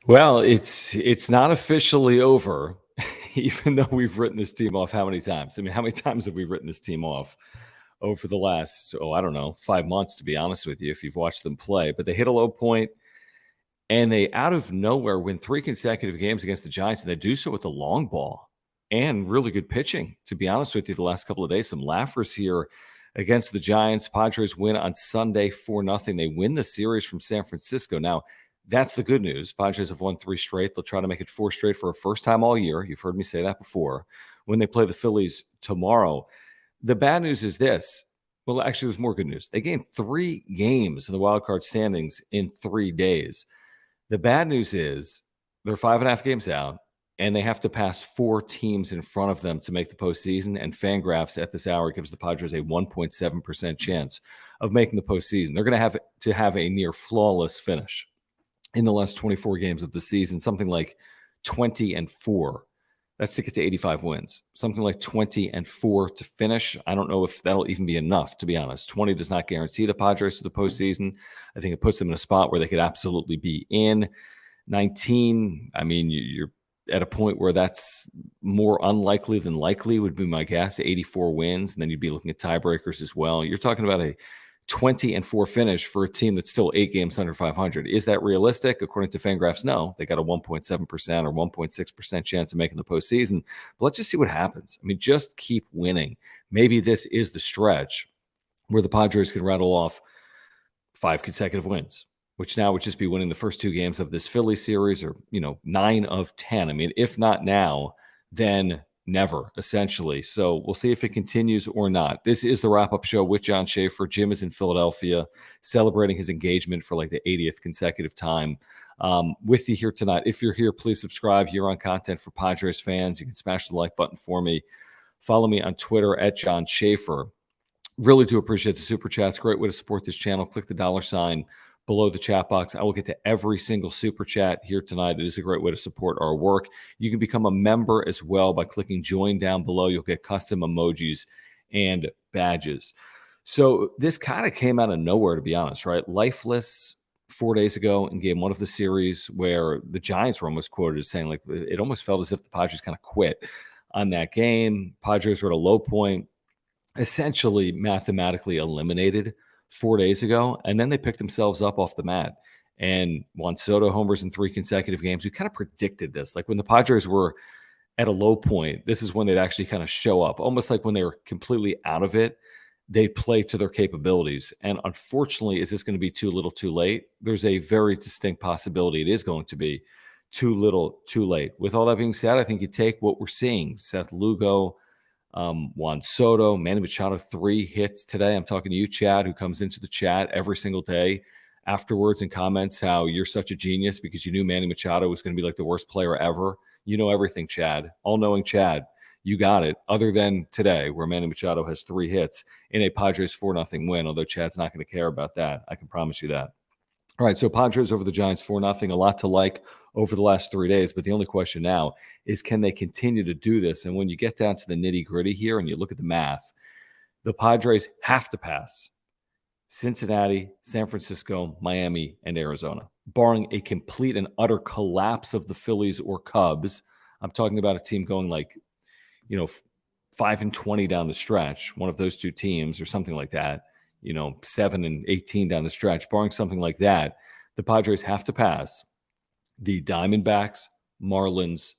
Well, it's not officially over, even though we've written this team off how many times? I mean, how many times have we written this team off over the last, I don't know, 5 months, to be honest with you, if you've watched them play. But they hit a low point, and they out of nowhere win 3 consecutive games against the Giants, and they do so with the long ball and really good pitching, to be honest with you, the last couple of days. Some laughers here against the Giants. Padres win on Sunday 4-0. They win the series from San Francisco. Now, that's the good news. Padres have won 3 straight. They'll try to make it 4 straight for a first time all year. You've heard me say that before. When they play the Phillies tomorrow. The bad news is this. Well, actually, there's more good news. They gained 3 games in the wild card standings in 3 days. The bad news is they're 5.5 games out, and they have to pass 4 teams in front of them to make the postseason. And Fangraphs at this hour gives the Padres a 1.7% chance of making the postseason. They're going to have a near flawless finish in the last 24 games of the season, something like 20-4. That's to get to 85 wins. Something like 20-4 to finish. I don't know if that'll even be enough, to be honest. 20 does not guarantee the Padres to the postseason. I think it puts them in a spot where they could absolutely be in. 19, I mean, you're at a point where that's more unlikely than likely, would be my guess. 84 wins, and then you'd be looking at tiebreakers as well. You're talking about a 20-4 finish for a team that's still 8 games under 500. Is that realistic? According to Fangraphs, no. They got a 1.7% or 1.6% chance of making the postseason. But let's just see what happens. I mean, just keep winning. Maybe this is the stretch where the Padres can rattle off 5 consecutive wins, which now would just be winning the first 2 games of this Philly series, or 9 of 10. I mean, if not now, then never, essentially. So we'll see if it continues or not. This is the wrap-up show with John Schaefer. Jim is in Philadelphia celebrating his engagement for like the 80th consecutive time with you here tonight. If you're here, please subscribe here on Content for Padres fans. You can smash the like button for me. Follow me on Twitter at John Schaefer. Really do appreciate the super chats. Great way to support this channel. Click the $ below the chat box. I will get to every single super chat here tonight. It is a great way to support our work. You can become a member as well by clicking join down below. You'll get custom emojis and badges. So this kind of came out of nowhere, to be honest, right? Lifeless 4 days ago in game 1 of the series, where the Giants were almost quoted as saying, like, it almost felt as if the Padres kind of quit on that game. Padres were at a low point, essentially mathematically eliminated 4 days ago, and then they picked themselves up off the mat and won. Soto homers in 3 consecutive games. We kind of predicted this. Like when the Padres were at a low point, this is when they'd actually kind of show up, almost like when they were completely out of it, they'd play to their capabilities. And unfortunately, is this going to be too little too late? There's a very distinct possibility it is going to be too little too late. With all that being said, I think you take what we're seeing. Seth Lugo, Juan Soto, Manny Machado, 3 hits today. I'm talking to you, Chad, who comes into the chat every single day afterwards and comments how you're such a genius because you knew Manny Machado was going to be like the worst player ever. You know everything, Chad. All-knowing Chad. You got it. Other than today, where Manny Machado has 3 hits in a Padres 4-0 win, although Chad's not going to care about that. I can promise you that. All right, so Padres over the Giants 4-0, a lot to like over the last 3 days. But the only question now is, can they continue to do this? And when you get down to the nitty-gritty here and you look at the math, the Padres have to pass Cincinnati, San Francisco, Miami, and Arizona. Barring a complete and utter collapse of the Phillies or Cubs, I'm talking about a team going 5-20 down the stretch, one of those 2 teams or something like that. 7-18 down the stretch, barring something like that, the Padres have to pass the Diamondbacks, Marlins,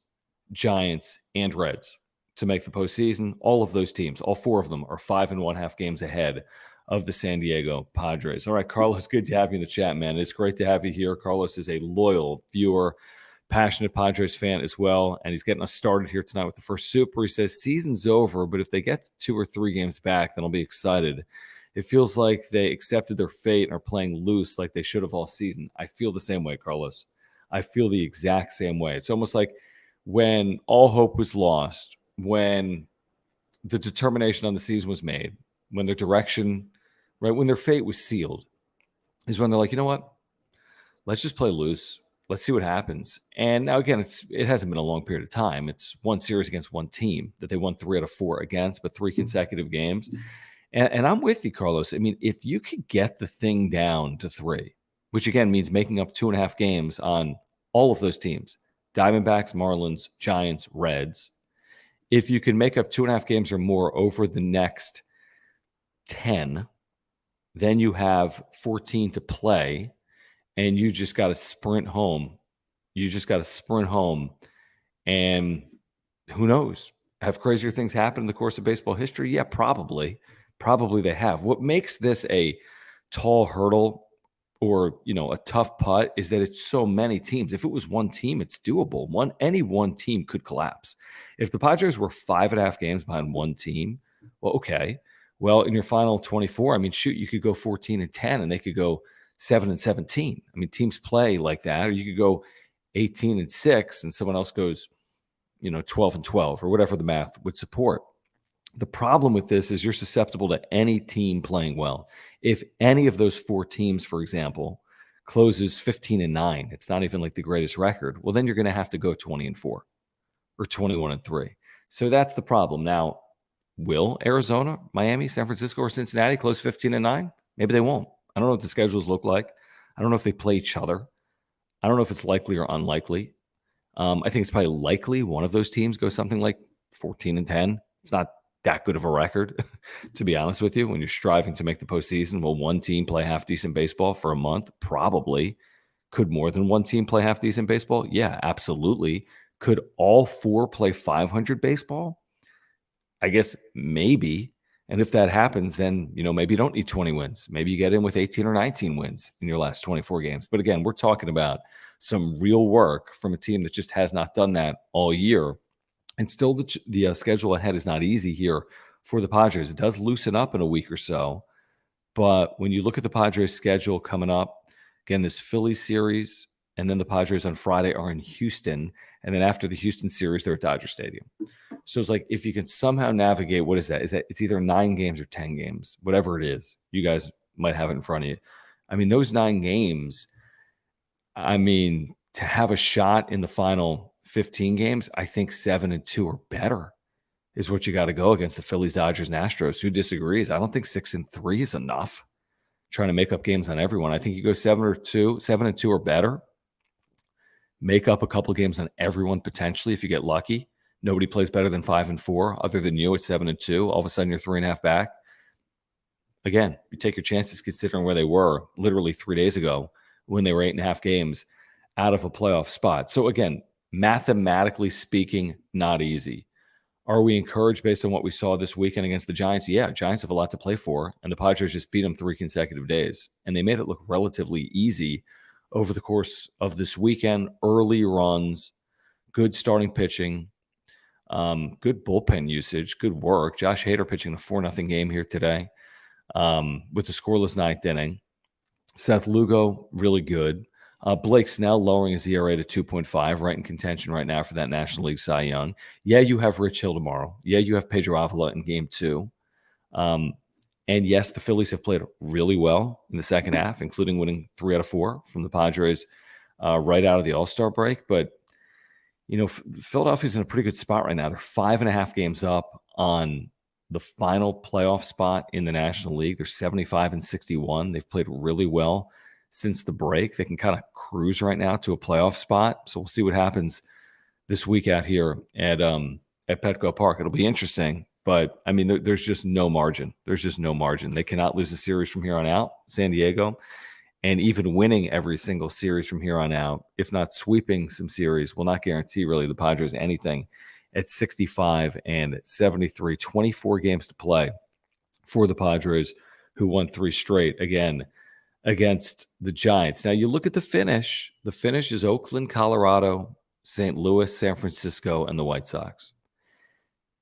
Giants, and Reds to make the postseason. All of those teams, all 4 of them, are 5.5 games ahead of the San Diego Padres. All right, Carlos, good to have you in the chat, man. It's great to have you here. Carlos is a loyal viewer, passionate Padres fan as well, and he's getting us started here tonight with the first super. He says, season's over, but if they get 2 or 3 games back, then I'll be excited. It feels like they accepted their fate and are playing loose like they should have all season. I feel the same way, Carlos. I feel the exact same way. It's almost like when all hope was lost, when the determination on the season was made, when their direction, right, when their fate was sealed, is when they're like, you know what? Let's just play loose. Let's see what happens. And now, again, it hasn't been a long period of time. It's 1 series against 1 team that they won 3 out of 4 against, but 3 consecutive games. And I'm with you, Carlos. I mean, if you could get the thing down to 3, which again means making up 2.5 games on all of those teams, Diamondbacks, Marlins, Giants, Reds, if you can make up 2.5 games or more over the next 10, then you have 14 to play, and you just got to sprint home. And who knows? Have crazier things happen in the course of baseball history? Yeah, probably. Probably they have. What makes this a tall hurdle or, a tough putt is that it's so many teams. If it was one team, it's doable. Any one team could collapse. If the Padres were 5.5 games behind one team, well, okay. Well, in your final 24, I mean, shoot, you could go 14-10 and they could go 7-17. I mean, teams play like that. Or you could go 18-6 and someone else goes, 12-12 or whatever the math would support. The problem with this is you're susceptible to any team playing well. If any of those 4 teams, for example, closes 15-9, it's not even like the greatest record. Well, then you're going to have to go 20-4 or 21-3. So that's the problem. Now, will Arizona, Miami, San Francisco, or Cincinnati close 15-9? Maybe they won't. I don't know what the schedules look like. I don't know if they play each other. I don't know if it's likely or unlikely. I think it's probably likely one of those teams goes something like 14-10. It's not that good of a record, to be honest with you. When you're striving to make the postseason, will one team play half-decent baseball for a month? Probably. Could more than one team play half-decent baseball? Yeah, absolutely. Could all 4 play 500 baseball? I guess maybe. And if that happens, then, maybe you don't need 20 wins. Maybe you get in with 18 or 19 wins in your last 24 games. But again, we're talking about some real work from a team that just has not done that all year. And still the schedule ahead is not easy here for the Padres. It does loosen up in a week or so. But when you look at the Padres schedule coming up, again, this Philly series, and then the Padres on Friday are in Houston. And then after the Houston series, they're at Dodger Stadium. So it's like if you can somehow navigate, what is that? Is that it's either 9 games or 10 games, whatever it is. You guys might have it in front of you. I mean, those 9 games, to have a shot in the final 15 games, I think 7-2 or better is what you got to go against the Phillies, Dodgers, and Astros. Who disagrees? I don't think 6-3 is enough. Trying to make up games on everyone. I think you go 7-2 or better. Make up a couple games on everyone potentially if you get lucky. Nobody plays better than 5-4 other than you at 7-2. All of a sudden you're 3.5 back. Again, you take your chances considering where they were literally 3 days ago when they were 8.5 games out of a playoff spot. So again, mathematically speaking, not easy. Are we encouraged based on what we saw this weekend against the Giants? Yeah, Giants have a lot to play for, and the Padres just beat them 3 consecutive days, and they made it look relatively easy over the course of this weekend. Early runs, good starting pitching, good bullpen usage, good work. Josh Hader pitching a 4-0 game here today with the scoreless 9th inning. Seth Lugo, really good. Blake Snell lowering his ERA to 2.5, right in contention right now for that National League Cy Young. Yeah, you have Rich Hill tomorrow. Yeah, you have Pedro Avila in Game 2. And yes, the Phillies have played really well in the second half, including winning 3 out of 4 from the Padres right out of the All-Star break. But, Philadelphia's in a pretty good spot right now. They're 5.5 games up on the final playoff spot in the National League. They're 75-61. They've played really well since the break. They can kind of cruise right now to a playoff spot. So we'll see what happens this week out here at Petco Park. It'll be interesting. But, there's just no margin. There's just no margin. They cannot lose a series from here on out, San Diego. And even winning every single series from here on out, if not sweeping some series, will not guarantee really the Padres anything at 65-73. 24 games to play for the Padres, who won 3 straight, again, against the Giants. Now, you look at the finish. The finish is Oakland, Colorado, St. Louis, San Francisco, and the White Sox.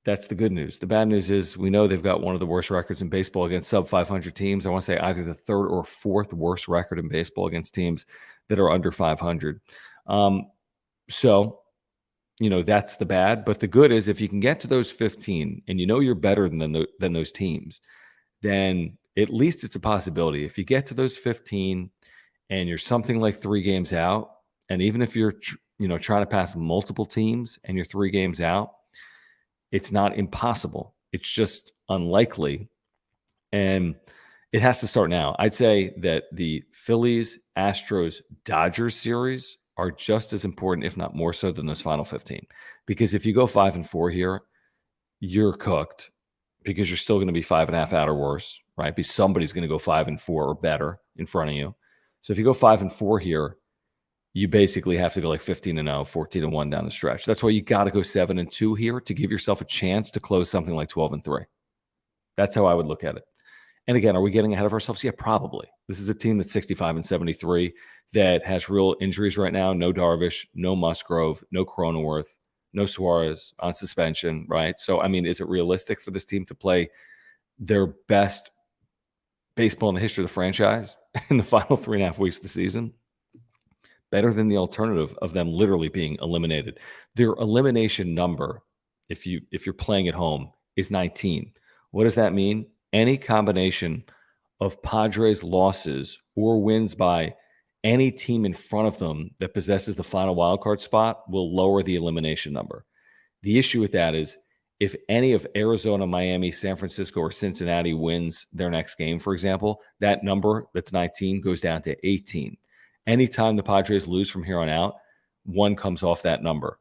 That's the good news. The bad news is we know they've got one of the worst records in baseball against sub-500 teams. I want to say either the 3rd or 4th worst record in baseball against teams that are under 500. So, that's the bad. But the good is if you can get to those 15 and you're better than those teams, then at least it's a possibility. If you get to those 15 and you're something like 3 games out, and even if you're trying to pass multiple teams and you're 3 games out, it's not impossible. It's just unlikely. And it has to start now. I'd say that the Phillies, Astros, Dodgers series are just as important, if not more so, than those final 15. Because if you go 5-4 here, you're cooked because you're still going to be 5.5 out or worse, right? Because somebody's going to go 5-4 or better in front of you. So if you go 5-4 here, you basically have to go like 15-0, 14-1 down the stretch. That's why you got to go 7-2 here to give yourself a chance to close something like 12-3. That's how I would look at it. And again, are we getting ahead of ourselves? Yeah, probably. This is a team that's 65-73 that has real injuries right now. No Darvish, no Musgrove, no Cronenworth, no Suarez on suspension, right? So, I mean, is it realistic for this team to play their best baseball in the history of the franchise in the final 3.5 weeks of the season? Better than the alternative of them literally being eliminated. Their elimination number, if you're playing at home, is 19. What does that mean? Any combination of Padres losses or wins by any team in front of them that possesses the final wildcard spot will lower the elimination number. The issue with that is if any of Arizona, Miami, San Francisco, or Cincinnati wins their next game, for example, that number that's 19 goes down to 18. Anytime the Padres lose from here on out, one comes off that number.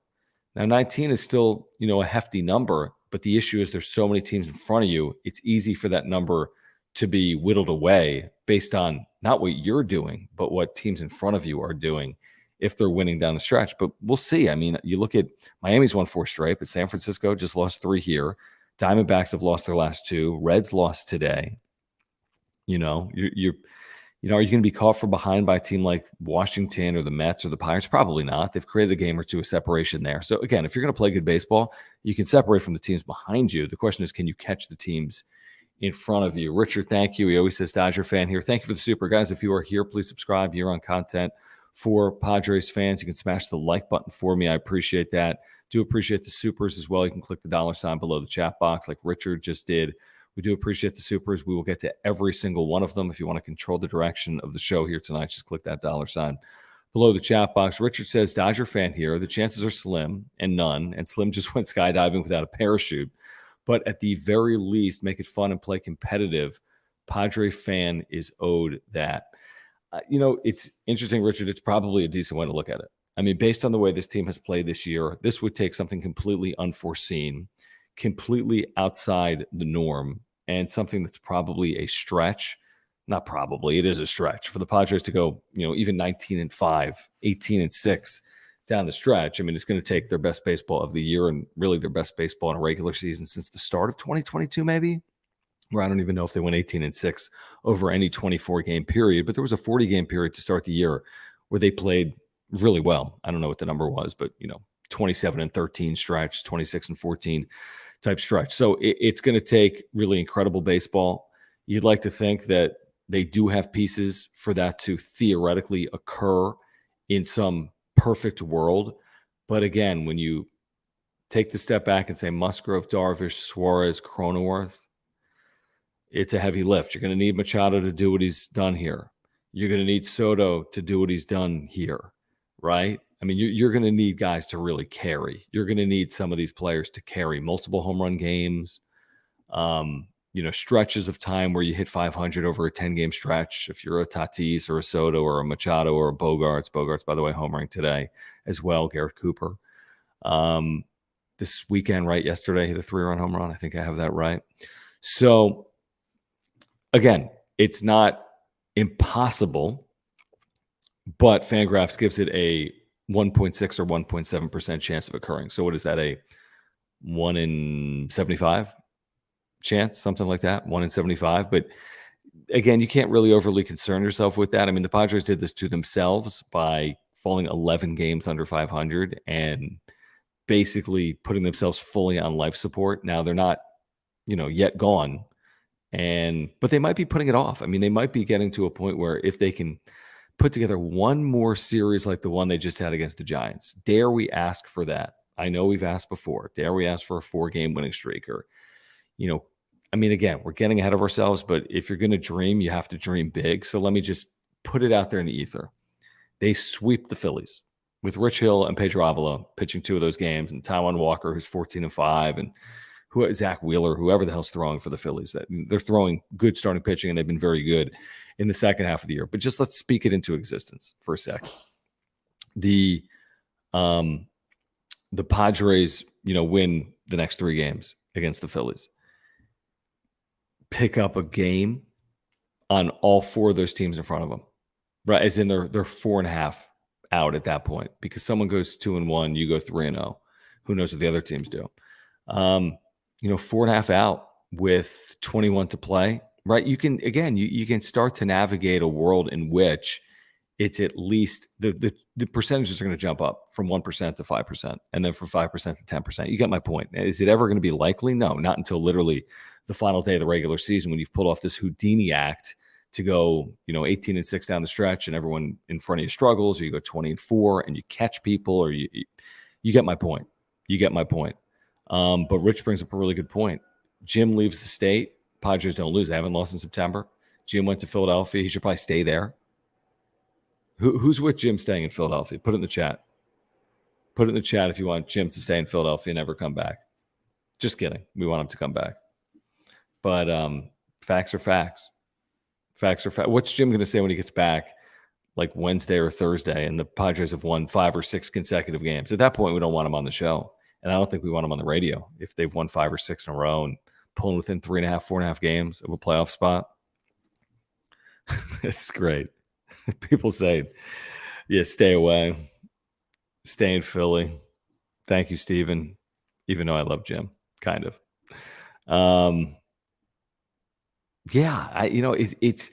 Now, 19 is still, a hefty number, but the issue is there's so many teams in front of you, it's easy for that number to be whittled away based on not what you're doing, but what teams in front of you are doing if they're winning down the stretch. But we'll see. I mean, you look at Miami's won 4 straight, but San Francisco just lost 3 here. Diamondbacks have lost their last 2. Reds lost today. Are you going to be caught from behind by a team like Washington or the Mets or the Pirates? Probably not. They've created a game or two of separation there. So again, if you're going to play good baseball, you can separate from the teams behind you. The question is, can you catch the teams in front of you? Richard, thank you. He always says Dodger fan here. Thank you for the super. Guys, if you are here, please subscribe. You're on content for Padres fans. You can smash the like button for me. I appreciate that. Do appreciate the supers as well. You can click the $ below the chat box like Richard just did. We do appreciate the supers. We will get to every single one of them. If you want to control the direction of the show here tonight, just click that $ below the chat box. Richard says, Dodger fan here. The chances are slim and none. And Slim just went skydiving without a parachute. But at the very least, make it fun and play competitive. Padre fan is owed that. It's interesting, Richard. It's probably a decent way to look at it. I mean, based on the way this team has played this year, this would take something completely unforeseen, completely outside the norm, and something that's probably a stretch. Not probably, it is a stretch for the Padres to go, even 19-5, 18-6 down the stretch. I mean, it's going to take their best baseball of the year and really their best baseball in a regular season since the start of 2022, maybe, where I don't even know if they went 18-6 over any 24-game period, but there was a 40-game period to start the year where they played really well. I don't know what the number was, but 27-13 stretch, 26-14 type stretch. So it's going to take really incredible baseball. You'd like to think that they do have pieces for that to theoretically occur in some perfect world. But again, when you take the step back and say Musgrove, Darvish, Suarez, Cronenworth, it's a heavy lift. You're going to need Machado to do what he's done here. You're going to need Soto to do what he's done here, right? I mean, you're going to need guys to really carry. You're going to need some of these players to carry multiple home run games, stretches of time where you hit 500 over a 10-game stretch. If you're a Tatis or a Soto or a Machado or a Bogarts, by the way, homering today as well, Garrett Cooper. This weekend, right, yesterday, hit a 3-run home run. I think I have that right. So, again, it's not impossible, but Fangraphs gives it a 1.6 or 1.7% chance of occurring. So what is that, a 1 in 75 chance, something like that, 1 in 75? But again, you can't really overly concern yourself with that. I mean, the Padres did this to themselves by falling 11 games under 500 and basically putting themselves fully on life support. Now they're not, yet gone, but they might be putting it off. I mean, they might be getting to a point where if they can put together one more series like the one they just had against the Giants, dare we ask for that? I know we've asked before. Dare we ask for a 4-game winning streak? Or, again, we're getting ahead of ourselves, but if you're going to dream, you have to dream big. So let me just put it out there in the ether. They sweep the Phillies with Rich Hill and Pedro Avila pitching 2 of those games, and Taijuan Walker, who's 14-5, and Zach Wheeler, whoever the hell's throwing for the Phillies. They're throwing good starting pitching, and they've been very good in the second half of the year. But just let's speak it into existence for a second. the Padres, win the next 3 games against the Phillies, pick up a game on all 4 of those teams in front of them, right? As in they're 4.5 out at that point, because someone goes 2-1, you go 3-0. Who knows what the other teams do? 4.5 out with 21 to play, right? You can, again, you can start to navigate a world in which it's at least the percentages are going to jump up from 1% to 5%, and then from 5% to 10%. You get my point. Is it ever going to be likely? No, not until literally the final day of the regular season, when you've pulled off this Houdini act to go, 18-6 down the stretch, and everyone in front of you struggles, or you go 20-4 and you catch people, or you get my point. You get my point. But Rich brings up a really good point. Jim leaves the state. Padres don't lose. They haven't lost in September. Jim went to Philadelphia. He should probably stay there. Who's with Jim staying in Philadelphia? Put it in the chat. Put it in the chat if you want Jim to stay in Philadelphia and never come back. Just kidding. We want him to come back. But facts are facts. Facts are facts. What's Jim going to say when he gets back, like Wednesday or Thursday, and the Padres have won 5 or 6 consecutive games? At that point, we don't want him on the show. And I don't think we want him on the radio if they've won 5 or 6 in a row and pulling within 3.5, 4.5 games of a playoff spot. This is great. People say, yeah, stay away. Stay in Philly. Thank you, Steven. Even though I love Jim, kind of. It's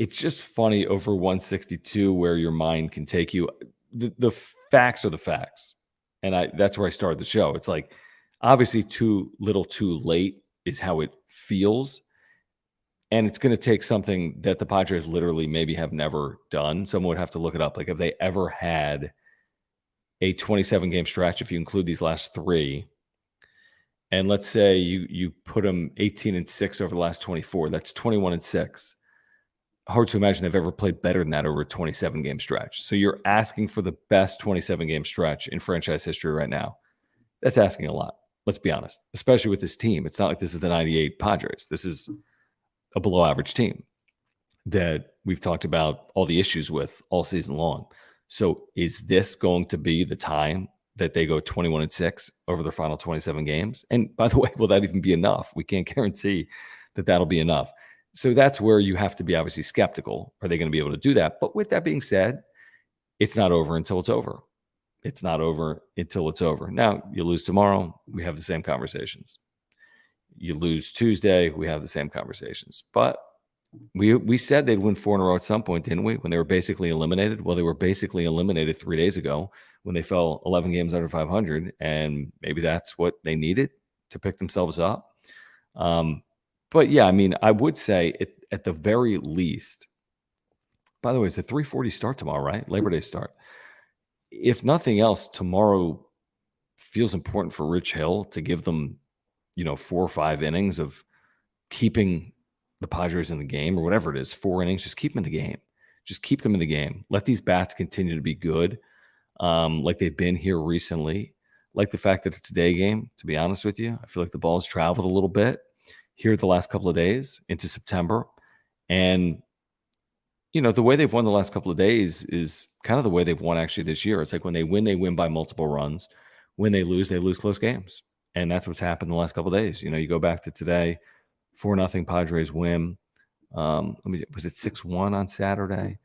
just funny over 162 where your mind can take you. The facts are the facts. And that's where I started the show. It's like, obviously too little too late is how it feels. And it's going to take something that the Padres literally maybe have never done. Someone would have to look it up. Like, have they ever had a 27-game stretch, if you include these last 3? And let's say you put them 18-6 over the last 24. That's 21-6. Hard to imagine they've ever played better than that over a 27-game stretch. So you're asking for the best 27-game stretch in franchise history right now. That's asking a lot. Let's be honest, especially with this team. It's not like this is the 98 Padres. This is a below average team that we've talked about all the issues with all season long. So is this going to be the time that they go 21-6 over their final 27 games? And by the way, will that even be enough? We can't guarantee that that'll be enough. So that's where you have to be obviously skeptical. Are they going to be able to do that? But with that being said, it's not over until it's over. It's not over until it's over. Now, you lose tomorrow, we have the same conversations. You lose Tuesday, we have the same conversations. But we said they'd win 4 in a row at some point, didn't we? When they were basically eliminated. Well, they were basically eliminated 3 days ago when they fell 11 games under 500, and maybe that's what they needed to pick themselves up. But yeah, I mean, I would say at the very least. By the way, it's a 3:40 start tomorrow, right? Labor Day start. If nothing else, tomorrow feels important for Rich Hill to give them, 4 or 5 innings of keeping the Padres in the game, or whatever it is, 4 innings. Just keep them in the game. Just keep them in the game. Let these bats continue to be good, like they've been here recently. Like the fact that it's a day game, to be honest with you. I feel like the ball has traveled a little bit here the last couple of days into September. And, the way they've won the last couple of days is kind of the way they've won actually this year. It's like when they win by multiple runs. When they lose close games. And that's what's happened the last couple of days. You go back to today, 4-0 Padres win. Was it 6-1 on Saturday?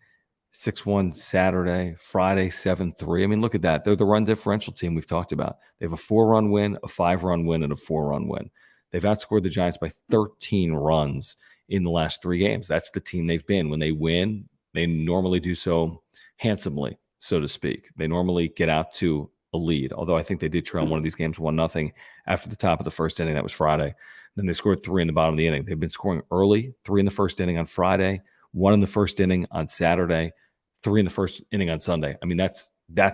6-1 Saturday, Friday, 7-3. I mean, look at that. They're the run differential team we've talked about. They have a 4-run win, a 5-run win, and a 4-run win. They've outscored the Giants by 13 runs in the last 3 games. That's the team they've been. When they win, they normally do so handsomely, so to speak. They normally get out to a lead, although I think they did trail one of these games 1-0 after the top of the first inning. That was Friday. Then they scored 3 in the bottom of the inning. They've been scoring early, 3 in the first inning on Friday, 1 in the first inning on Saturday, 3 in the first inning on Sunday. I mean, that's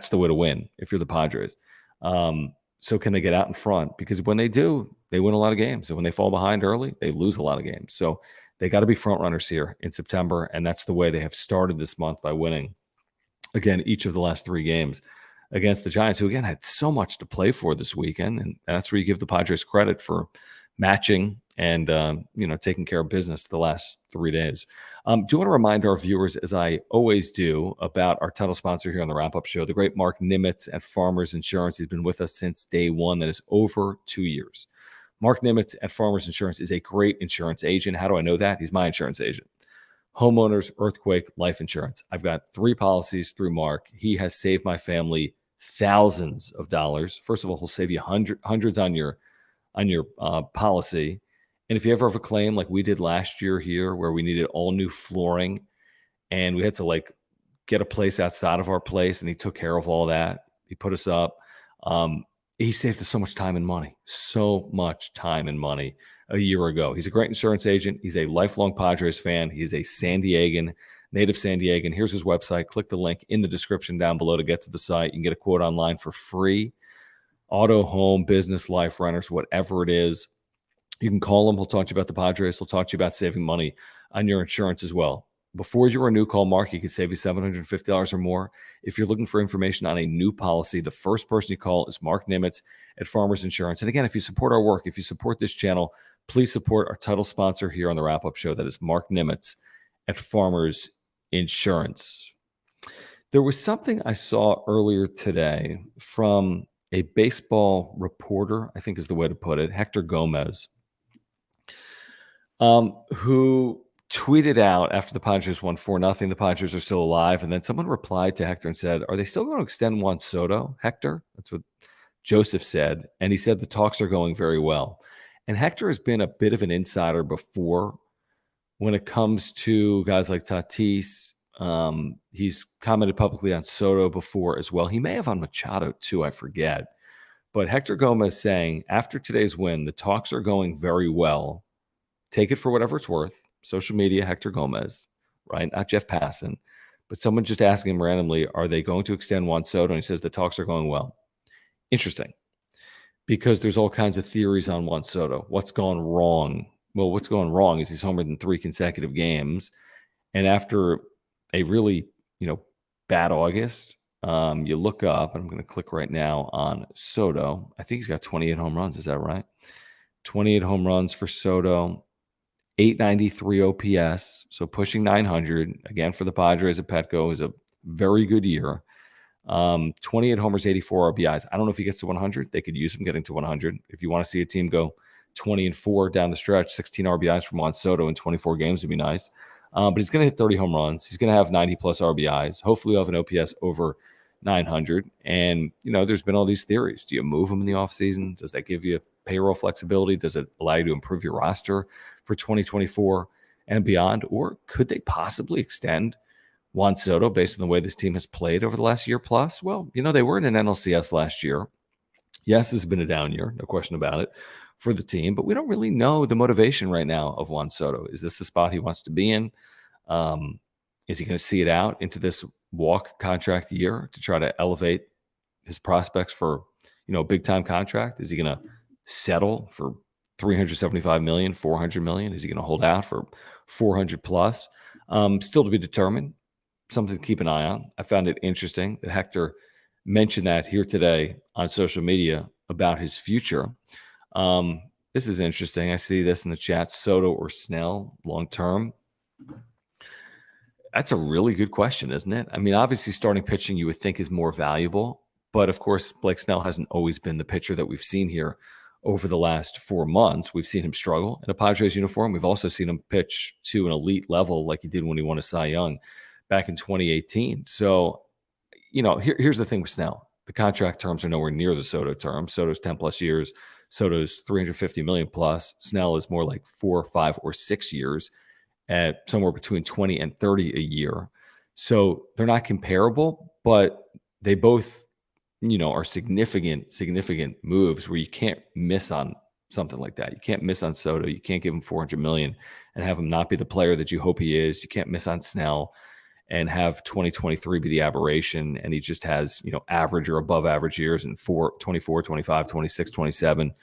the way to win if you're the Padres. So can they get out in front? Because when they do, they win a lot of games. And when they fall behind early, they lose a lot of games. So they got to be front runners here in September. And that's the way they have started this month, by winning, again, each of the last 3 games against the Giants, who, again, had so much to play for this weekend. And that's where you give the Padres credit for matching and taking care of business the last 3 days. Do you want to remind our viewers, as I always do, about our title sponsor here on the Wrap Up Show, the great Mark Nimitz at Farmers Insurance. He's been with us since day one. That is over 2 years. Mark Nimitz at Farmers Insurance is a great insurance agent. How do I know that? He's my insurance agent. Homeowners, earthquake, life insurance. I've got 3 policies through Mark. He has saved my family thousands of dollars. First of all, he'll save you hundreds on your policy. And if you ever have a claim like we did last year here, where we needed all new flooring and we had to get a place outside of our place, and he took care of all that. He put us up. He saved us so much time and money a year ago. He's a great insurance agent. He's a lifelong Padres fan. He's a native San Diegan. Here's his website. Click the link in the description down below to get to the site. You can get a quote online for free. Auto, home, business, life, renters, whatever it is. You can call him. He'll talk to you about the Padres. He'll talk to you about saving money on your insurance as well. Before you renew, call Mark. He can save you $750 or more. If you're looking for information on a new policy, the first person you call is Mark Nimitz at Farmers Insurance. And again, if you support our work, if you support this channel, please support our title sponsor here on the Wrap Up Show. That is Mark Nimitz at Farmers Insurance. There was something I saw earlier today from a baseball reporter, I think is the way to put it, Hector Gomez, who tweeted out after the Padres won 4-0, the Padres are still alive. And then someone replied to Hector and said, "Are they still going to extend Juan Soto, Hector?" That's what Joseph said. And he said the talks are going very well. And Hector has been a bit of an insider before when it comes to guys like Tatis. He's commented publicly on Soto before as well. He may have on Machado too, I forget. But Hector Gomez saying, after today's win, the talks are going very well. Take it for whatever it's worth. Social media, Hector Gomez, right? Not Jeff Passan, but someone just asking him randomly, are they going to extend Juan Soto? And he says the talks are going well. Interesting, because there's all kinds of theories on Juan Soto. What's gone wrong? Well, what's going wrong is he's homered in 3 consecutive games. And after a really, bad August, you look up, and I'm going to click right now on Soto. I think he's got 28 home runs. Is that right? 28 home runs for Soto. 893 OPS, so pushing 900. Again, for the Padres at Petco is a very good year. 28 homers, 84 RBIs. I don't know if he gets to 100. They could use him getting to 100. If you want to see a team go 20-4 down the stretch, 16 RBIs from Juan Soto in 24 games would be nice. But he's going to hit 30 home runs. He's going to have 90-plus RBIs. Hopefully, he'll have an OPS over 900. And, there's been all these theories. Do you move him in the offseason? Does that give you payroll flexibility? Does it allow you to improve your roster for 2024 and beyond? Or could they possibly extend Juan Soto based on the way this team has played over the last year plus? Well, they were in an NLCS last year. Yes, this has been a down year, no question about it, for the team, but we don't really know the motivation right now of Juan Soto. Is this the spot he wants to be in? Is he going to see it out into this walk contract year to try to elevate his prospects for, a big time contract? Is he going to settle for $375 million, $400 million? Is he going to hold out for 400 plus? Still to be determined. Something to keep an eye on. I found it interesting that Hector mentioned that here today on social media about his future. This is interesting. I see this in the chat. Soto or Snell long term? That's a really good question, isn't it? I mean, obviously starting pitching you would think is more valuable, but of course Blake Snell hasn't always been the pitcher that we've seen here over the last 4 months. We've seen him struggle in a Padres uniform. We've also seen him pitch to an elite level like he did when he won a Cy Young back in 2018. So, here's the thing with Snell. The contract terms are nowhere near the Soto terms. Soto's 10 plus years. Soto's 350 million plus. Snell is more like 4, 5, or 6 years at somewhere between 20 and 30 a year. So they're not comparable, but they both, are significant moves where you can't miss on something like that. You can't miss on Soto. You can't give him 400 million and have him not be the player that you hope he is. You can't miss on Snell and have 2023 be the aberration, and he just has, average or above average years in 24, 25, 26, 27.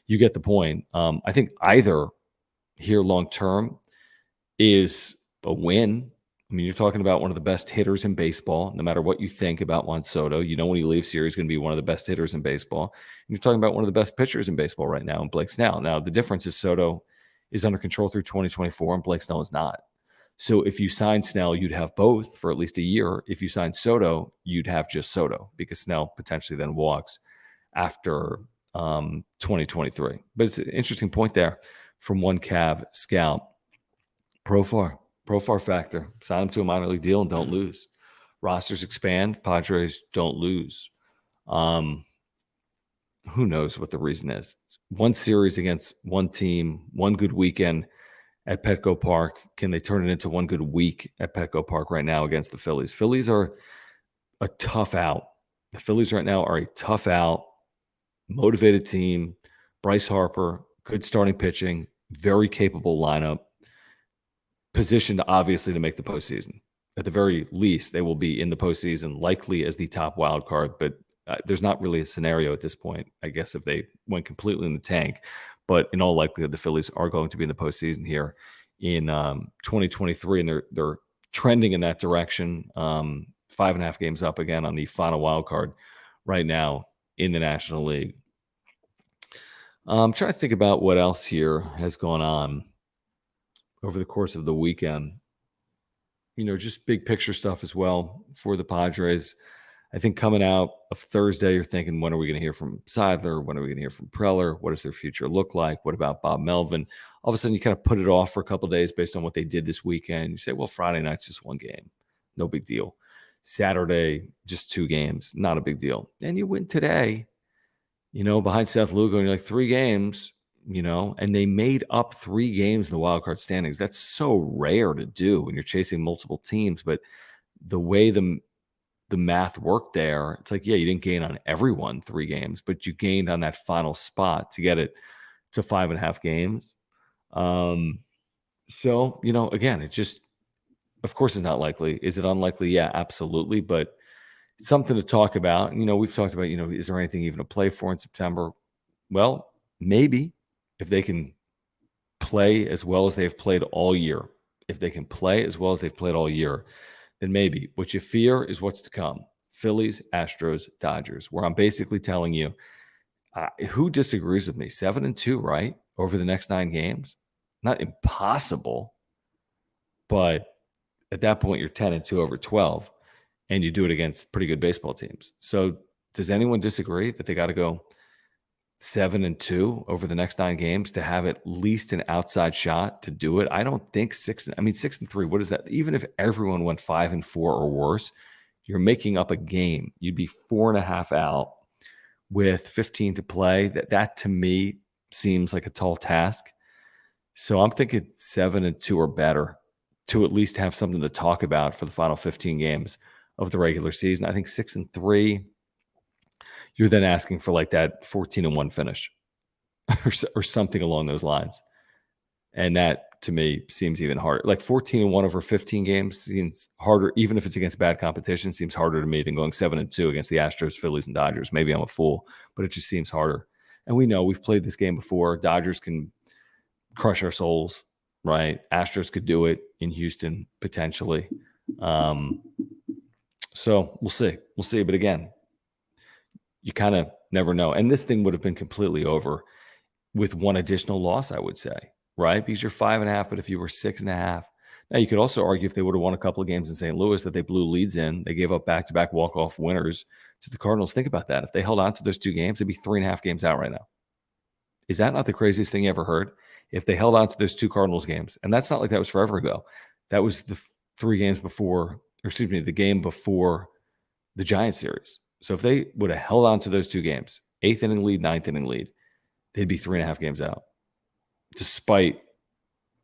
You get the point. I think either here long-term is a win. I mean, you're talking about one of the best hitters in baseball, no matter what you think about Juan Soto. When he leaves here, he's going to be one of the best hitters in baseball. And you're talking about one of the best pitchers in baseball right now in Blake Snell. Now, the difference is Soto is under control through 2024, and Blake Snell is not. So if you sign Snell, you'd have both for at least a year. If you sign Soto, you'd have just Soto because Snell potentially then walks after 2023. But it's an interesting point there from one Cav scout. Profar factor. Sign him to a minor league deal and don't lose. Rosters expand. Padres don't lose. Who knows what the reason is? One series against one team, one good weekend at Petco Park. Can they turn it into one good week at Petco Park right now against the Phillies? Phillies are a tough out. The Phillies right now are a tough out, motivated team. Bryce Harper, good starting pitching, very capable lineup, positioned obviously to make the postseason. At the very least, they will be in the postseason, likely as the top wild card, but there's not really a scenario at this point, I guess, if they went completely in the tank. But in all likelihood, the Phillies are going to be in the postseason here in 2023, and they're trending in that direction. 5.5 games up again on the final wild card right now in the National League. I'm trying to think about what else here has gone on over the course of the weekend. Just big picture stuff as well for the Padres. I think coming out of Thursday, you're thinking, when are we going to hear from Seidler? When are we going to hear from Preller? What does their future look like? What about Bob Melvin? All of a sudden, you kind of put it off for a couple of days based on what they did this weekend. You say, well, Friday night's just one game. No big deal. Saturday, just 2 games. Not a big deal. And you win today, behind Seth Lugo, and you're like 3 games, and they made up 3 games in the wild card standings. That's so rare to do when you're chasing multiple teams. But the way the math worked there, it's like, yeah, you didn't gain on everyone 3 games, but you gained on that final spot to get it to 5.5 games. So, again, it just, of course, it's not likely. Is it unlikely? Yeah, absolutely. But it's something to talk about. We've talked about, is there anything even to play for in September? Well, maybe if they can play as well as they've played all year. If they can play as well as they've played all year, then maybe. What you fear is what's to come. Phillies, Astros, Dodgers, where I'm basically telling you, who disagrees with me? 7-2, right? Over the next 9 games. Not impossible, but at that point, you're 10-2 over 12, and you do it against pretty good baseball teams. So does anyone disagree that they got to go 7-2 over the next 9 games to have at least an outside shot to do it? I don't think 6-3. What is that? Even if everyone went 5-4 or worse, you're making up a game. You'd be 4.5 out with 15 to play. That to me seems like a tall task. So I'm thinking 7-2 or better to at least have something to talk about for the final 15 games of the regular season. I think 6-3. You're then asking for like that 14-1 finish or something along those lines. And that, to me, seems even harder. Like 14-1 over 15 games seems harder, even if it's against bad competition, seems harder to me than going 7-2 against the Astros, Phillies, and Dodgers. Maybe I'm a fool, but it just seems harder. And we know we've played this game before. Dodgers can crush our souls, right? Astros could do it in Houston, potentially. So we'll see. We'll see. But again, you kind of never know. And this thing would have been completely over with one additional loss, I would say, right? Because you're 5.5, but if you were 6.5, now you could also argue if they would have won a couple of games in St. Louis that they blew leads in, they gave up back-to-back walk-off winners to the Cardinals. Think about that. If they held on to those 2 games, they'd be 3.5 games out right now. Is that not the craziest thing you ever heard? If they held on to those 2 Cardinals games, and that's not like that was forever ago. That was the 3 games before, the game before the Giants series. So if they would have held on to those 2 games, 8th inning lead, 9th inning lead, they'd be 3.5 games out, despite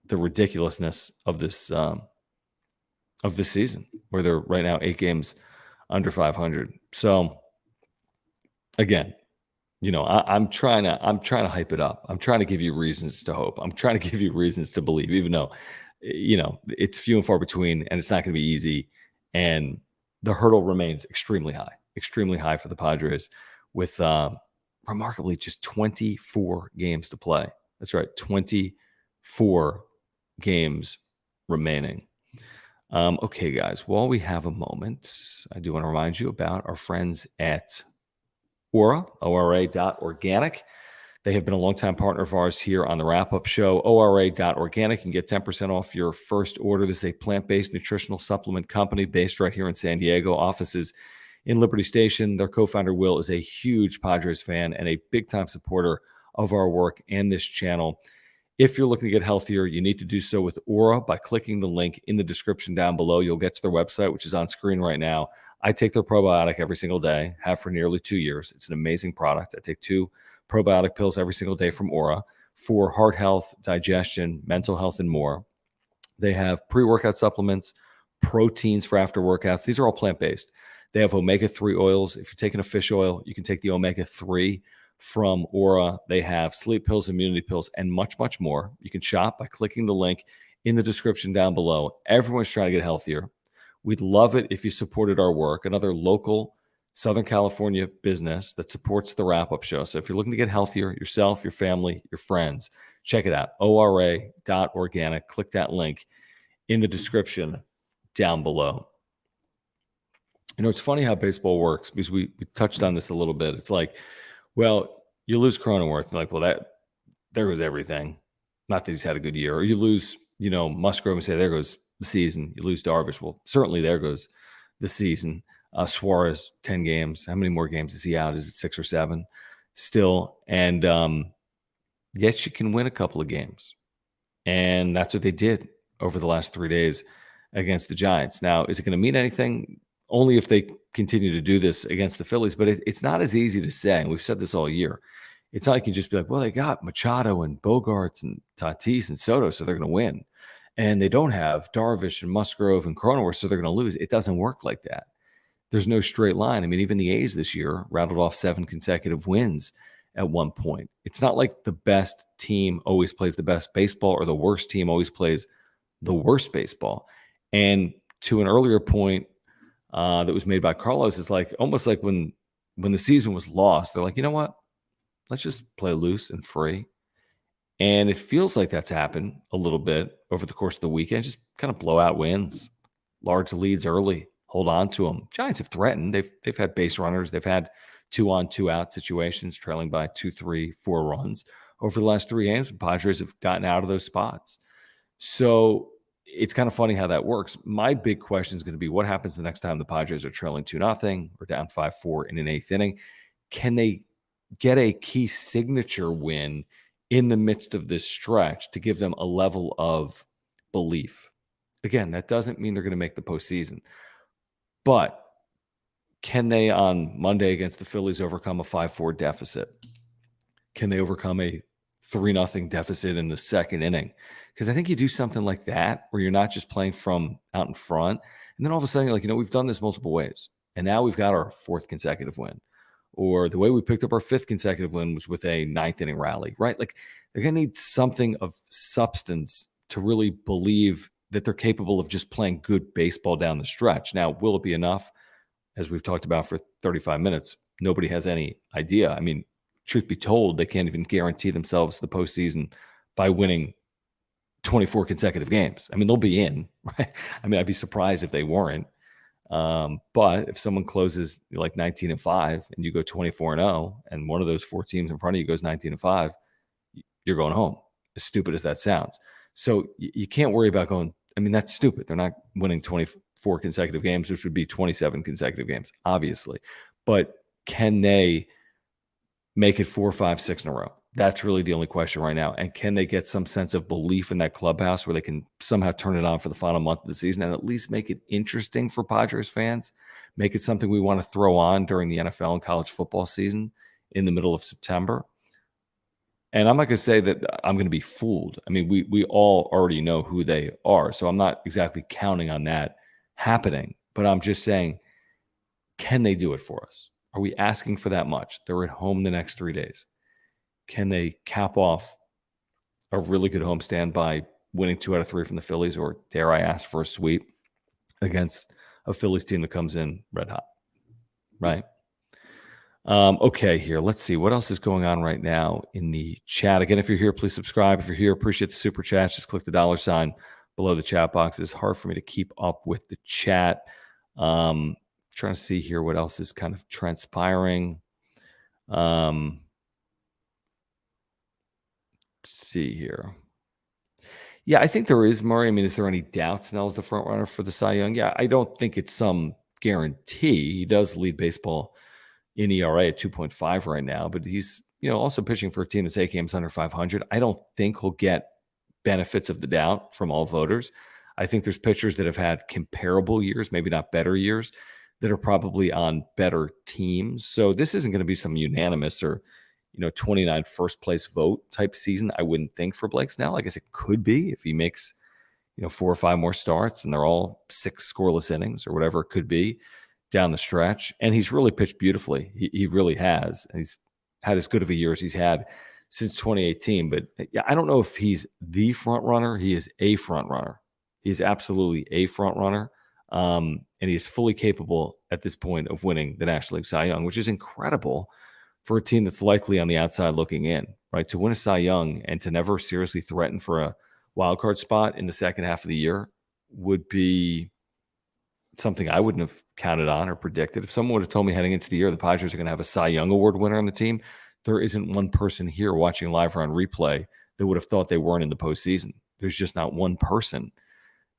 the ridiculousness of this season, where they're right now 8 games under 500. So again, I'm trying to hype it up. I'm trying to give you reasons to hope. I'm trying to give you reasons to believe, even though, it's few and far between, and it's not going to be easy. And the hurdle remains extremely high for the Padres, with remarkably just 24 games to play. That's right, 24 games remaining. Okay, guys, while we have a moment, I do want to remind you about our friends at Ora.organic. They have been a longtime partner of ours here on the Wrap-Up Show. ORA.organic can get 10% off your first order. This is a plant-based nutritional supplement company based right here in San Diego. Offices in Liberty Station. Their co-founder, Will, is a huge Padres fan and a big-time supporter of our work and this channel. If you're looking to get healthier, you need to do so with Aura by clicking the link in the description down below. You'll get to their website, which is on screen right now. I take their probiotic every single day, have for nearly 2 years. It's an amazing product. I take 2 probiotic pills every single day from Aura for heart health, digestion, mental health, and more. They have pre-workout supplements, proteins for after workouts. These are all plant-based. They have omega-3 oils. If you're taking a fish oil, you can take the omega-3 from Aura. They have sleep pills, immunity pills, and much, much more. You can shop by clicking the link in the description down below. Everyone's trying to get healthier. We'd love it if you supported our work, another local Southern California business that supports the Wrap-Up Show. So if you're looking to get healthier, yourself, your family, your friends, check it out, ORA.organic. Click that link in the description down below. You know, it's funny how baseball works because we touched on this a little bit. It's like, well, you lose Cronenworth. Like, well, there goes everything. Not that he's had a good year. Or you lose, Musgrove and say, there goes the season. You lose Darvish. Well, certainly there goes the season. Suarez, 10 games. How many more games is he out? Is it 6 or 7 still? And yet you can win a couple of games. And that's what they did over the last 3 days against the Giants. Now, is it going to mean anything? Only if they continue to do this against the Phillies. But it's not as easy to say. And we've said this all year. It's not like you just be like, well, they got Machado and Bogarts and Tatis and Soto, so they're going to win. And they don't have Darvish and Musgrove and Cronenworth, so they're going to lose. It doesn't work like that. There's no straight line. I mean, even the A's this year rattled off 7 consecutive wins at one point. It's not like the best team always plays the best baseball or the worst team always plays the worst baseball. And to an earlier point that was made by Carlos, it's like almost like when the season was lost, they're like, you know what? Let's just play loose and free. And it feels like that's happened a little bit over the course of the weekend. Just kind of blowout wins, large leads early, hold on to them. Giants have threatened. They've had base runners. They've had 2-on, 2-out situations, trailing by 2, 3, 4 runs over the last 3 games. The Padres have gotten out of those spots. So it's kind of funny how that works. My big question is going to be what happens the next time the Padres are trailing 2-0 or down 5-4 in an 8th inning? Can they get a key signature win in the midst of this stretch to give them a level of belief? Again, that doesn't mean they're going to make the postseason. But can they on Monday against the Phillies overcome a 5-4 deficit? Can they overcome a 3-0 deficit in the 2nd inning? Because I think you do something like that where you're not just playing from out in front. And then all of a sudden you're like, we've done this multiple ways. And now we've got our 4th consecutive win. Or the way we picked up our 5th consecutive win was with a 9th inning rally, right? Like they're going to need something of substance to really believe that they're capable of just playing good baseball down the stretch. Now, will it be enough? As we've talked about for 35 minutes, nobody has any idea. I mean, truth be told, they can't even guarantee themselves the postseason by winning 24 consecutive games. I mean, they'll be in, right? I mean, I'd be surprised if they weren't. But if someone closes like 19-5 and you go 24-0 and one of those 4 teams in front of you goes 19-5, you're going home, as stupid as that sounds. So you can't worry about going, I mean, that's stupid. They're not winning 24 consecutive games, which would be 27 consecutive games, obviously. But can they make it 4, 5, 6 in a row? That's really the only question right now. And can they get some sense of belief in that clubhouse where they can somehow turn it on for the final month of the season and at least make it interesting for Padres fans, make it something we want to throw on during the NFL and college football season in the middle of September? And I'm not going to say that I'm going to be fooled. I mean, we all already know who they are. So I'm not exactly counting on that happening. But I'm just saying, can they do it for us? Are we asking for that much? They're at home the next 3 days. Can they cap off a really good homestand by winning 2 out of 3 from the Phillies, or dare I ask for a sweep against a Phillies team that comes in red hot, right? Okay, here. Let's see. What else is going on right now in the chat? Again, if you're here, please subscribe. If you're here, appreciate the super chat. Just click the $ below the chat box. It's hard for me to keep up with the chat. Trying to see here what else is kind of transpiring. see here. Yeah, I think there is, Murray. I mean, is there any doubt Snell's the front runner for the Cy Young? Yeah, I don't think it's some guarantee. He does lead baseball in ERA at 2.5 right now, but he's, also pitching for a team that's 8 games under 500. I don't think he'll get benefits of the doubt from all voters. I think there's pitchers that have had comparable years, maybe not better years, that are probably on better teams. So this isn't going to be some unanimous or 29 first place vote type season. I wouldn't think for Blake Snell. I guess it could be if he makes 4 or 5 more starts and they're all 6 scoreless innings or whatever it could be down the stretch. And he's really pitched beautifully. He really has. He's had as good of a year as he's had since 2018. But yeah, I don't know if he's the front runner. He is a front runner. He is absolutely a front runner. And he is fully capable at this point of winning the National League Cy Young, which is incredible for a team that's likely on the outside looking in, right? To win a Cy Young and to never seriously threaten for a wild card spot in the second half of the year would be something I wouldn't have counted on or predicted. If someone would have told me heading into the year the Padres are going to have a Cy Young Award winner on the team, there isn't one person here watching live or on replay that would have thought they weren't in the postseason. There's just not one person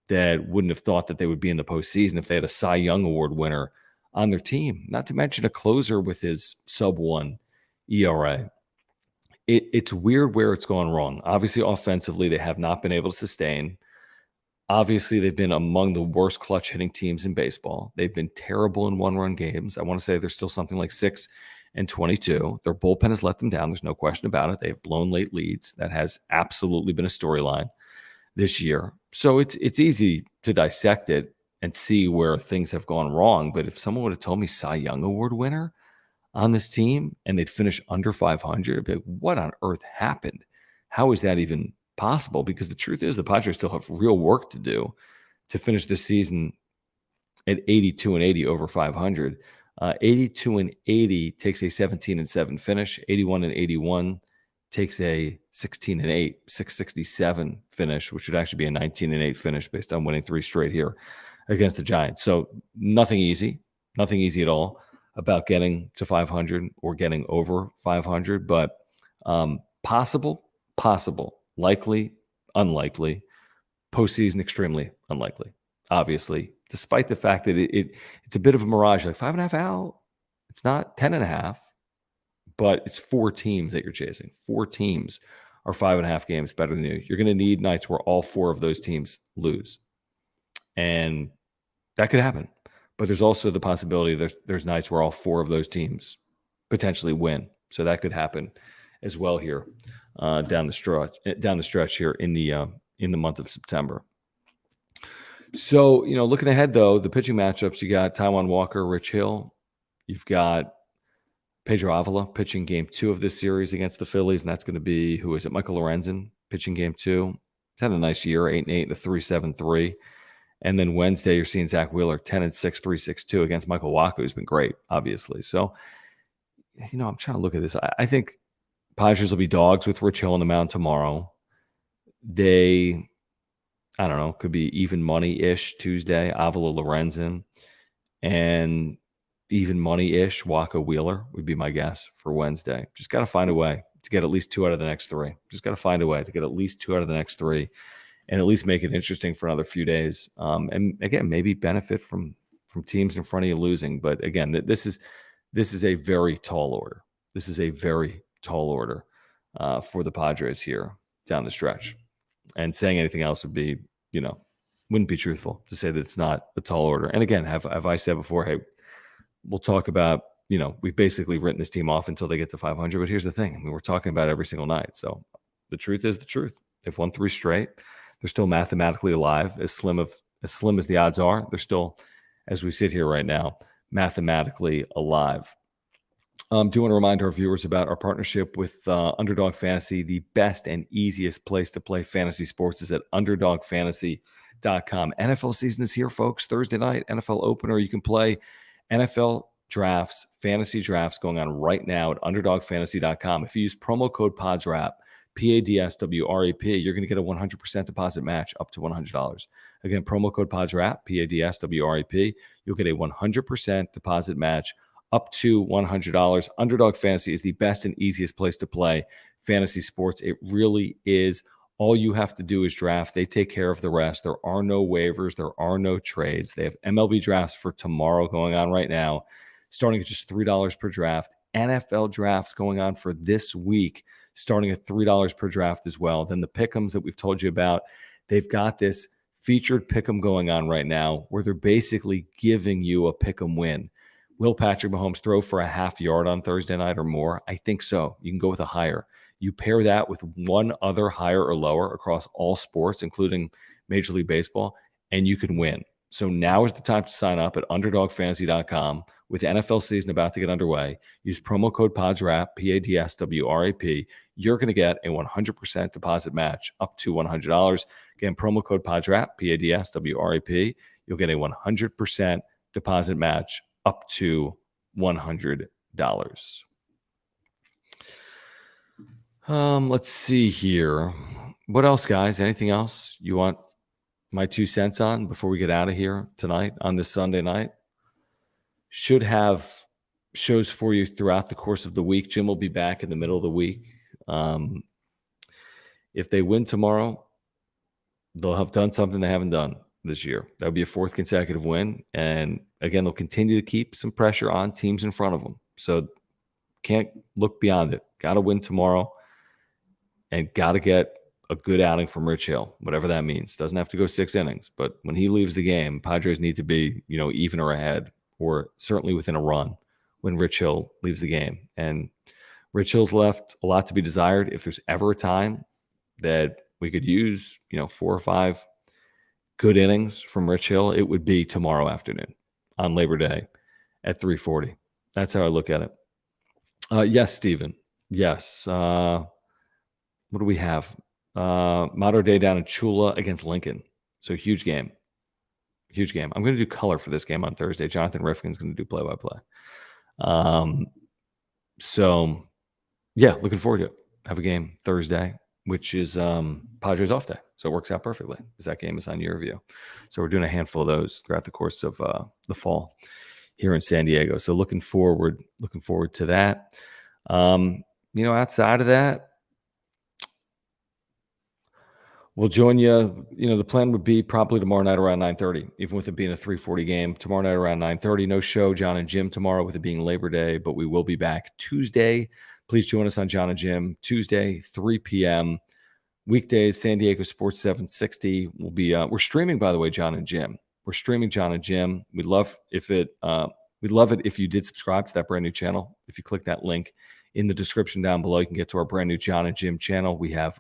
that wouldn't have thought that they would be in the postseason if they had a Cy Young Award winner on their team, not to mention a closer with his sub-1 ERA. It's weird where it's gone wrong. Obviously, offensively, they have not been able to sustain. Obviously, they've been among the worst clutch hitting teams in baseball. They've been terrible in one-run games. I want to say they're still something like 6-22. Their bullpen has let them down. There's no question about it. They have blown late leads. That has absolutely been a storyline this year. So it's easy to dissect it and see where things have gone wrong. But if someone would have told me Cy Young Award winner on this team and they'd finish under 500, I'd be like, what on earth happened? How is that even possible? Because the truth is the Padres still have real work to do to finish this season at 82-80 over 500. 82-80 takes a 17-7 finish. 81-81 takes a 16-8, 667 finish, which would actually be a 19-8 finish based on winning 3 straight here against the Giants. So nothing easy at all about getting to 500 or getting over 500, but possible, likely, unlikely, postseason extremely unlikely, obviously, despite the fact that it's a bit of a mirage, like 5.5 out. It's not 10.5, but it's 4 teams that you're chasing. 4 teams are 5.5 games better than you. You're going to need nights where all 4 of those teams lose. And that could happen. But there's also the possibility there's nights where all 4 of those teams potentially win. So that could happen as well here down the stretch here in the month of September. So, looking ahead, though, the pitching matchups, you got Taijuan Walker, Rich Hill. You've got Pedro Avila pitching game 2 of this series against the Phillies, and that's going to be, who is it? Michael Lorenzen pitching game 2. He's had a nice year, 8-8 and a 3.73. And then Wednesday, you're seeing Zach Wheeler, 10-6, 3.62 against Michael Wacha, who's been great, obviously. So, I'm trying to look at this. I think Padres will be dogs with Rich Hill on the mound tomorrow. They, I don't know, could be even money-ish Tuesday, Avila Lorenzen, and even money-ish Wacha Wheeler would be my guess for Wednesday. Just got to find a way to get at least 2 out of the next 3. Just got to find a way to get at least 2 out of the next 3 and at least make it interesting for another few days. And again, maybe benefit from teams in front of you losing. But again, this is a very tall order. This is a very tall order for the Padres here down the stretch. And saying anything else would be, wouldn't be truthful to say that it's not a tall order. And again, have I said before, hey, we'll talk about, we've basically written this team off until they get to 500. But here's the thing. I mean, we're talking about it every single night. So the truth is the truth. They've won 3 straight. They're still mathematically alive, as slim as the odds are. They're still, as we sit here right now, mathematically alive. Do want to remind our viewers about our partnership with Underdog Fantasy. The best and easiest place to play fantasy sports is at UnderdogFantasy.com. NFL season is here, folks. Thursday night, NFL opener. You can play NFL drafts, fantasy drafts going on right now at UnderdogFantasy.com. If you use promo code PODSWRAP, PADSWRAP, you're going to get a 100% deposit match up to $100. Again, promo code PODSWRAP, PADSWRAP, you'll get a 100% deposit match up to $100. Underdog Fantasy is the best and easiest place to play fantasy sports. It really is. All you have to do is draft. They take care of the rest. There are no waivers. There are no trades. They have MLB drafts for tomorrow going on right now, starting at just $3 per draft. NFL drafts going on for this week, starting at $3 per draft as well. Then the pick'ems that we've told you about, they've got this featured pick'em going on right now where they're basically giving you a pick'em win. Will Patrick Mahomes throw for a half yard on Thursday night or more? I think so. You can go with a higher. You pair that with one other higher or lower across all sports, including Major League Baseball, and you can win. So now is the time to sign up at underdogfantasy.com. With NFL season about to get underway, use promo code PODSWRAP, PADSWRAP. You're going to get a 100% deposit match up to $100. Again, promo code PODSWRAP, PADSWRAP. You'll get a 100% deposit match up to $100. Let's see here. What else, guys? Anything else you want my 2 cents on before we get out of here tonight on this Sunday night? Should have shows for you throughout the course of the week. Jim will be back in the middle of the week. If they win tomorrow, they'll have done something they haven't done this year. That would be a 4th consecutive win. And again, they'll continue to keep some pressure on teams in front of them. So can't look beyond it. Got to win tomorrow and got to get a good outing from Rich Hill, whatever that means. Doesn't have to go 6 innings, but when he leaves the game, Padres need to be, even or ahead, or certainly within a run when Rich Hill leaves the game. And Rich Hill's left a lot to be desired. If there's ever a time that we could use, 4 or 5 good innings from Rich Hill, it would be tomorrow afternoon on Labor Day at 3:40. That's how I look at it. Yes, Stephen. Yes. What do we have? Modern Day down in Chula against Lincoln. So huge game. Huge game. I'm going to do color for this game on Thursday. Jonathan Rifkin's going to do play-by-play. So, yeah, looking forward to it. Have a game Thursday, which is Padres off day. So it works out perfectly because that game is on year review. So we're doing a handful of those throughout the course of the fall here in San Diego. So looking forward to that. Outside of that, we'll join you. The plan would be probably tomorrow night around 9:30, even with it being a 3:40 game. Tomorrow night around 9:30. No show, John and Jim tomorrow with it being Labor Day, but we will be back Tuesday. Please join us on John and Jim Tuesday, 3 p.m. Weekdays, San Diego Sports 760 will be. We're streaming, by the way, John and Jim. We're streaming John and Jim. We'd love if it. We'd love it if you did subscribe to that brand new channel. If you click that link in the description down below, you can get to our brand new John and Jim channel. We have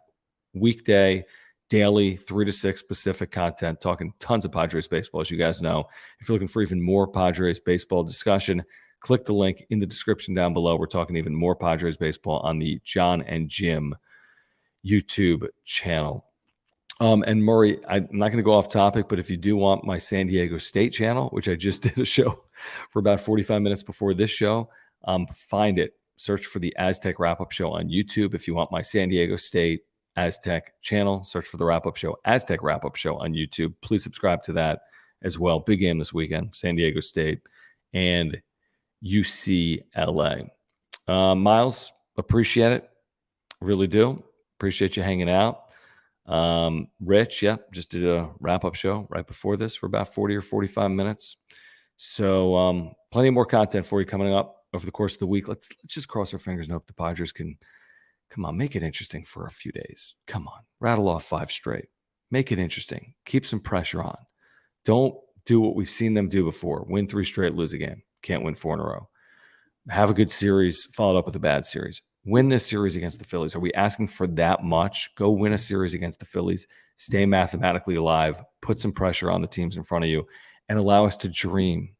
weekday, daily, 3 to 6 Pacific content, talking tons of Padres baseball, as you guys know. If you're looking for even more Padres baseball discussion, click the link in the description down below. We're talking even more Padres baseball on the John and Jim YouTube channel. And Murray, I'm not going to go off topic, but if you do want my San Diego State channel, which I just did a show for about 45 minutes before this show, find it. Search for the Aztec Wrap-Up Show on YouTube. If you want my San Diego State Aztec channel, search for the Wrap-Up Show, Aztec Wrap-Up Show on YouTube. Please subscribe to that as well. Big game this weekend, San Diego State and UCLA. Miles, appreciate it. Really do. Appreciate you hanging out. Rich, just did a wrap-up show right before this for about 40 or 45 minutes. So plenty more content for you coming up over the course of the week. Let's just cross our fingers and hope the Padres can, come on, make it interesting for a few days. Come on, rattle off 5 straight. Make it interesting. Keep some pressure on. Don't do what we've seen them do before. Win 3 straight, lose a game. Can't win 4 in a row. Have a good series, followed up with a bad series. Win this series against the Phillies. Are we asking for that much? Go win a series against the Phillies. Stay mathematically alive. Put some pressure on the teams in front of you and allow us to dream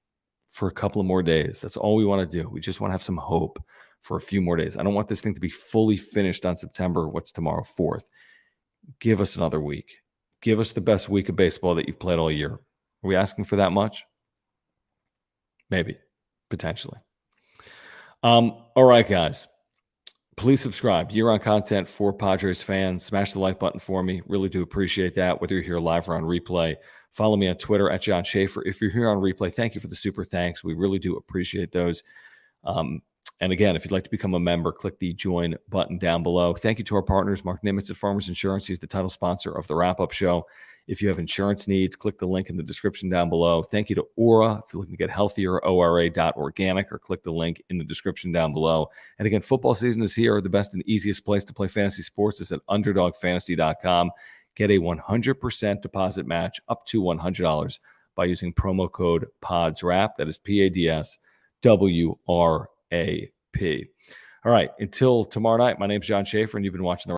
for a couple of more days. That's all we want to do. We just want to have some hope for a few more days. I don't want this thing to be fully finished on September, what's tomorrow, 4th. Give us another week. Give us the best week of baseball that you've played all year. Are we asking for that much? Maybe. Potentially. All right, guys. Please subscribe. Year-round content for Padres fans. Smash the like button for me. Really do appreciate that, whether you're here live or on replay. Follow me on Twitter at John Schaefer. If you're here on replay, thank you for the super thanks. We really do appreciate those. And again, if you'd like to become a member, click the join button down below. Thank you to our partners, Mark Nimitz at Farmers Insurance. He's the title sponsor of the wrap-up show. If you have insurance needs, click the link in the description down below. Thank you to Aura. If you're looking to get healthier, ora.organic, or click the link in the description down below. And again, football season is here. The best and easiest place to play fantasy sports is at underdogfantasy.com. Get a 100% deposit match up to $100 by using promo code PODSWRAP. That is PADSWRAP. All right. Until tomorrow night, my name's John Schaefer, and you've been watching the